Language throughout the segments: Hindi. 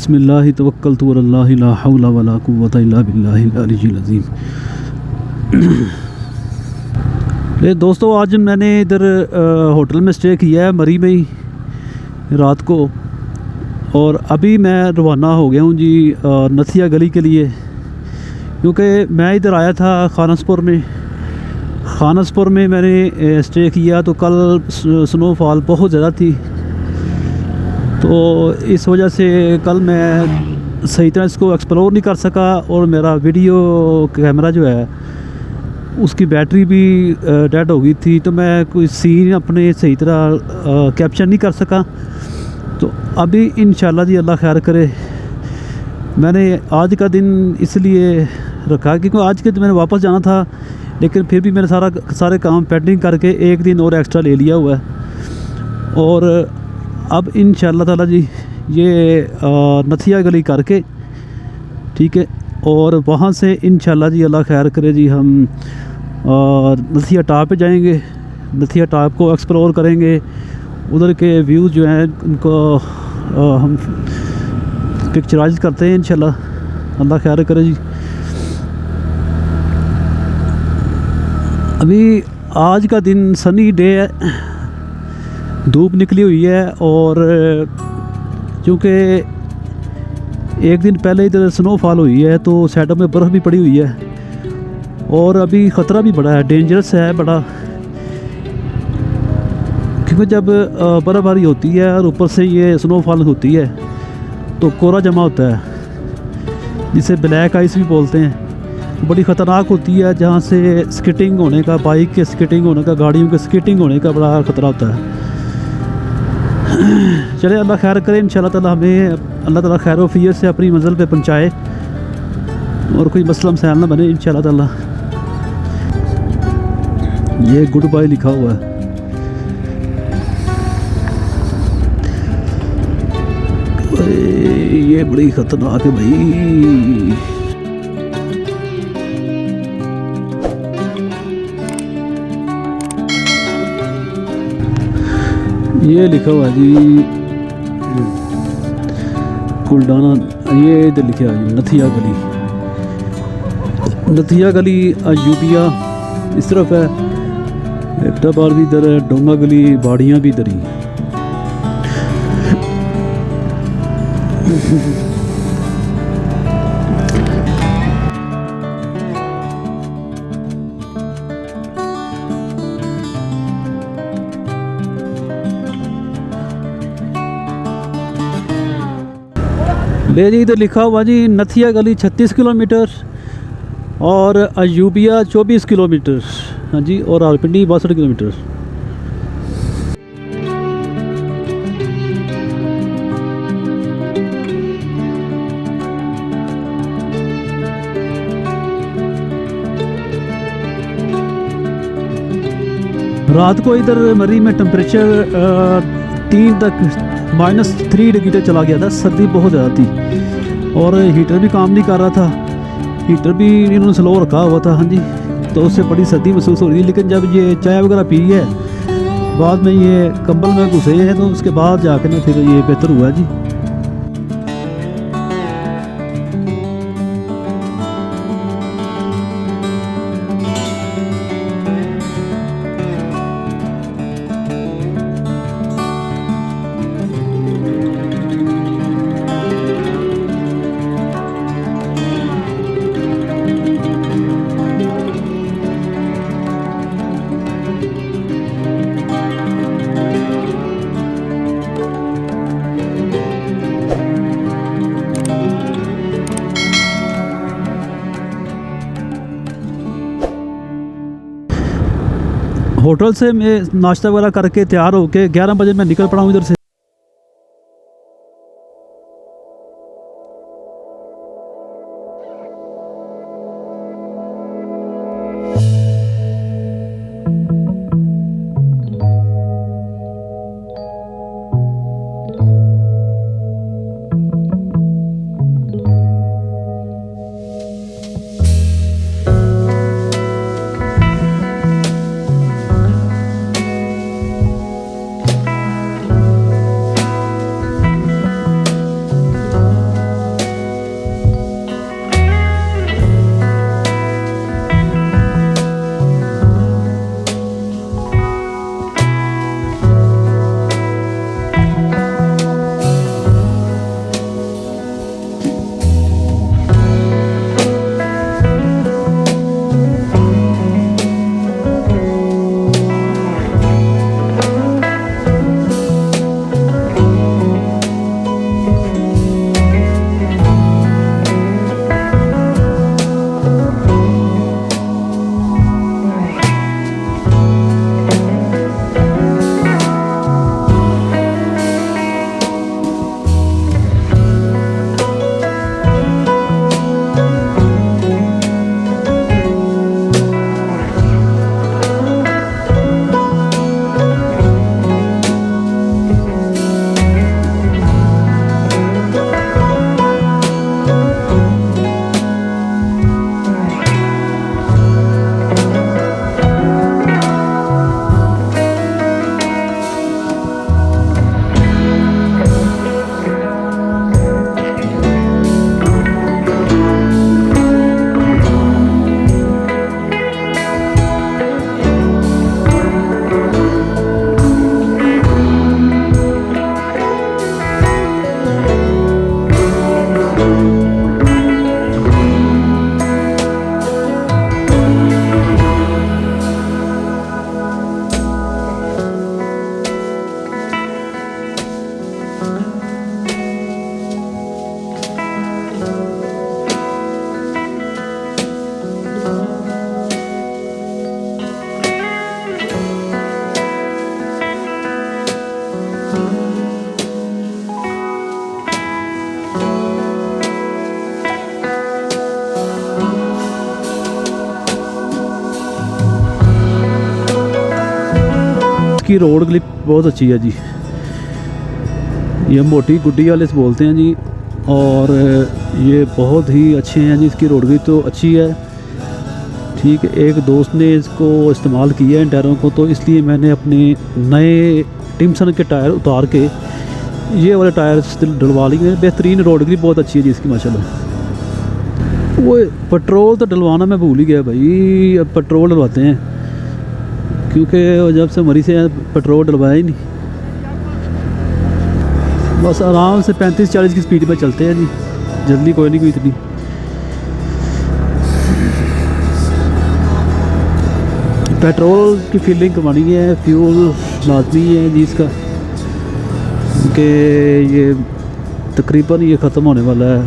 बिस्मिल्लाह तवक्कलतु अल्लाह ला हौला वला कुव्वता इल्ला बिल्लाहिल अलिय्यिल अज़ीम। दोस्तों, आज मैंने इधर होटल में स्टे किया है मरी में ही रात को, और अभी मैं रवाना हो गया हूँ जी नथिया गली के लिए, क्योंकि मैं इधर आया था खानसपुर में मैंने स्टे किया। तो कल स्नोफॉल बहुत ज़्यादा थी, तो इस वजह से कल मैं सही तरह इसको एक्सप्लोर नहीं कर सका, और मेरा वीडियो कैमरा जो है उसकी बैटरी भी डेड हो गई थी, तो मैं कोई सीन अपने सही तरह कैप्चर नहीं कर सका। तो अभी इंशाल्लाह जी अल्लाह खैर करे, मैंने आज का दिन इसलिए रखा क्योंकि आज के दिन मैंने वापस जाना था, लेकिन फिर भी मैंने सारे काम पेंडिंग करके एक दिन और एक्स्ट्रा ले लिया हुआ है। और अब इंशाल्लाह ताला जी ये नथिया गली करके, ठीक है, और वहाँ से इंशाल्लाह जी अल्लाह खैर करे जी हम नथिया टॉप पे जाएंगे। नथिया टॉप को एक्सप्लोर करेंगे, उधर के व्यूज़ जो हैं उनको हम पिक्चराइज करते हैं इंशाल्लाह, अल्लाह खैर करे जी। अभी आज का दिन सनी डे है, धूप निकली हुई है, और क्योंकि एक दिन पहले इधर स्नोफॉल हुई है तो साइडों में बर्फ़ भी पड़ी हुई है, और अभी ख़तरा भी बड़ा है, डेंजरस है बड़ा, क्योंकि जब बर्फ़बारी होती है और ऊपर से ये स्नोफॉल होती है तो कोहरा जमा होता है, जिसे ब्लैक आइस भी बोलते हैं। बड़ी ख़तरनाक होती है, जहाँ से स्केटिंग होने का, बाइक के स्केटिंग होने का, गाड़ियों के स्केटिंग होने का बड़ा ख़तरा होता है। चले अल्लाह खैर करे, इंशाल्लाह ताला हमें अल्लाह ताला खैर वफ़ियत से अपनी मंज़िल पे पहुँचाए और कोई मसला मसाइल ना बने इंशाल्लाह ताला। ये गुड बाय लिखा हुआ है। ये बड़ी ख़तरनाक है भाई। ये लिखा हुआ जी कुलडाना, ये इधर लिखा है नथिया गली अयूबिया इस तरफ है, एबटाबाद भी इधर है, डोंगा गली, बाड़ियाँ भी इधर ही। ले जी इधर लिखा हुआ जी नथिया गली 36 किलोमीटर और अयूबिया 24 किलोमीटर, हाँ जी, और रावलपिंडी 62 किलोमीटर। रात को इधर मरी में टेम्परेचर 3 तक -3 डिग्री तक चला गया था, सर्दी बहुत ज़्यादा थी, और हीटर भी काम नहीं कर रहा था, हीटर भी इन्होंने स्लो रखा हुआ था, हाँ जी, तो उससे बड़ी सर्दी महसूस हो रही थी। लेकिन जब ये चाय वगैरह पी है, बाद में ये कंबल में घुसे हैं, तो उसके बाद जाके ना फिर ये बेहतर हुआ जी। होटल से मैं नाश्ता वगैरह करके तैयार होके 11 बजे मैं निकल पड़ा हूँ इधर से। इसकी रोड क्लिप बहुत अच्छी है जी, ये मोटी गुड्डी वाले से बोलते हैं जी, और ये बहुत ही अच्छे हैं जी, इसकी रोड क्लिप तो अच्छी है। ठीक है, एक दोस्त ने इसको इस्तेमाल किया है इन टायरों को, तो इसलिए मैंने अपने नए टिम्सन के टायर उतार के ये वाले टायर डलवा लिए। बेहतरीन रोड क्लिप बहुत अच्छी है जी इसकी माशाल्लाह। वो पेट्रोल तो डलवाना मैं भूल ही गया भाई, अब पेट्रोल डलवाते हैं, क्योंकि जब से मरी से पेट्रोल डलवाया ही नहीं। बस आराम से 35-40 की स्पीड में चलते हैं जी, जल्दी कोई नहीं कोई इतनी। पेट्रोल की फीलिंग करवानी है, फ्यूल लाजमी है जी इसका, क्योंकि ये तकरीबन ये ख़त्म होने वाला है।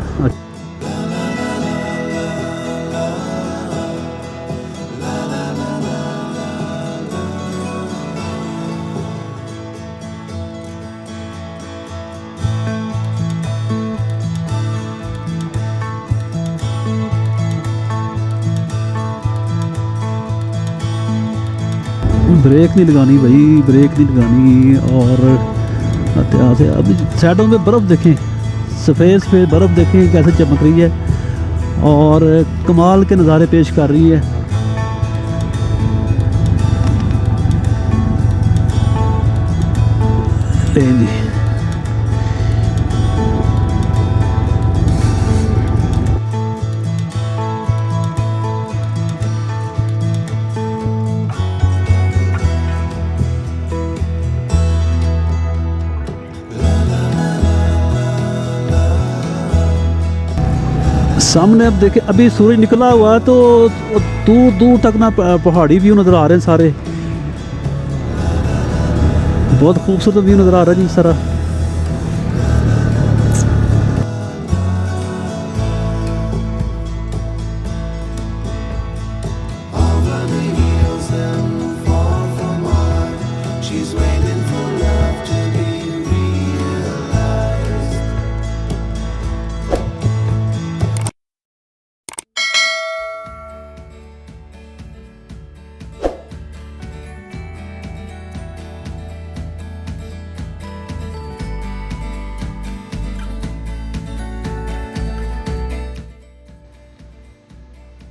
ब्रेक नहीं लगानी भाई, ब्रेक नहीं लगानी। और आते आते अभी साइडों में बर्फ़ देखें, सफ़ेद सफ़ेद बर्फ़ देखें कैसे चमक रही है और कमाल के नज़ारे पेश कर रही है। जी सामने अब देखें, अभी सूरज निकला हुआ है तो दूर दूर तक ना पहाड़ी व्यू नज़र आ रहे हैं सारे, बहुत खूबसूरत व्यू नज़र आ रहा है जी सारा।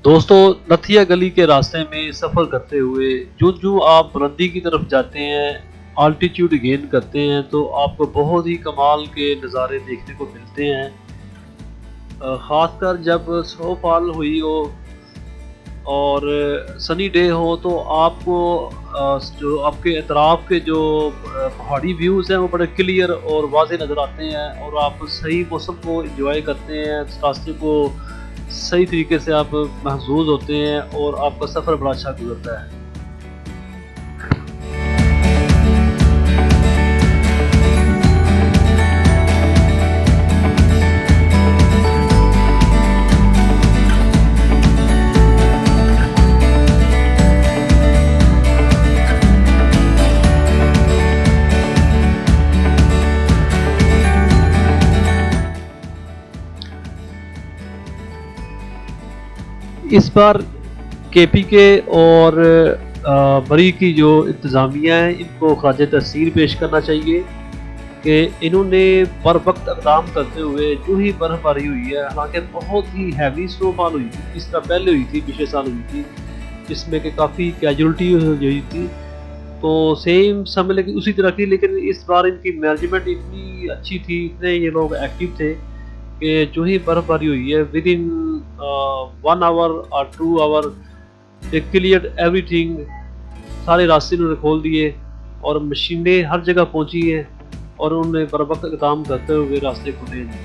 दोस्तों, नथिया गली के रास्ते में सफ़र करते हुए जो आप बुलंदी की तरफ जाते हैं, आल्टीट्यूड गेन करते हैं, तो आपको बहुत ही कमाल के नज़ारे देखने को मिलते हैं। ख़ासकर जब स्नोफॉल हुई हो और सनी डे हो, तो आपको जो आपके अतराफ़ के जो पहाड़ी व्यूज़ हैं वो बड़े क्लियर और वाज़ेह नज़र आते हैं, और आप सही मौसम को एंजॉय करते हैं, रास्ते को सही तरीके से आप महसूस होते हैं और आपका सफ़र बड़ा अच्छा गुजरता है। इस बार KPK और बरी की जो इंतज़ामिया है, इनको ख़राज तहसीन पेश करना चाहिए कि इन्होंने बर वक्त इक़दाम करते हुए जो ही बर्फ़बारी हुई है, हालांकि बहुत ही हैवी स्नोफॉल हुई थी, इस तरह पहले हुई थी, पिछले साल हुई थी, जिसमें कि काफ़ी कैजुअल्टी हुई थी, तो सेम समझ लें उसी तरह की। लेकिन इस बार इनकी मैनेजमेंट इतनी अच्छी थी, इतने ये लोग एक्टिव थे कि जो ही बर्फ़बारी हुई है, विद इन 1 आवर और 2 आवर दे क्लियर्ड एवरीथिंग, सारे रास्ते उन्होंने खोल दिए और मशीनें हर जगह पहुंची हैं और उन्होंने बर वक्त इक़दाम करते हुए रास्ते खोले हैं।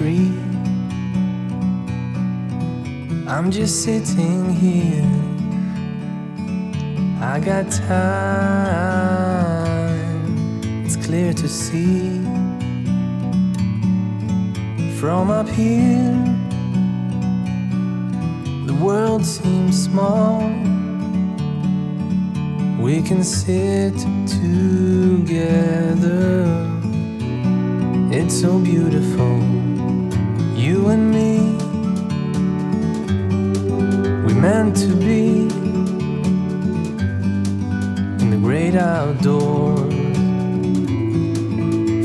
tree. I'm just sitting here. I got time, it's clear to see. From up here, the world seems small. We can sit together. It's so beautiful, you and me. We meant to be in the great outdoors,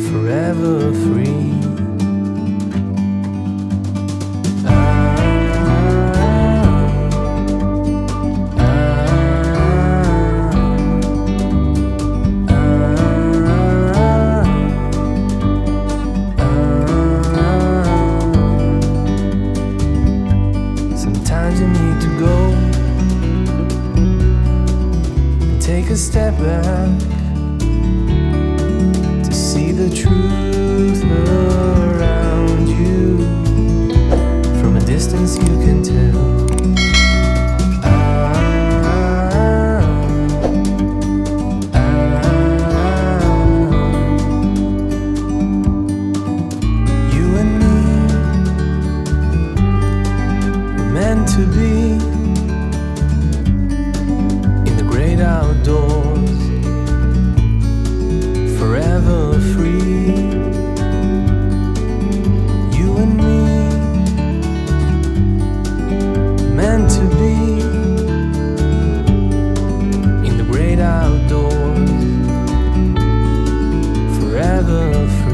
forever free. Take a step back to see the truth around you. From a distance you can tell. You and me were meant to be outdoors, forever free. You and me, meant to be in the great outdoors, forever free.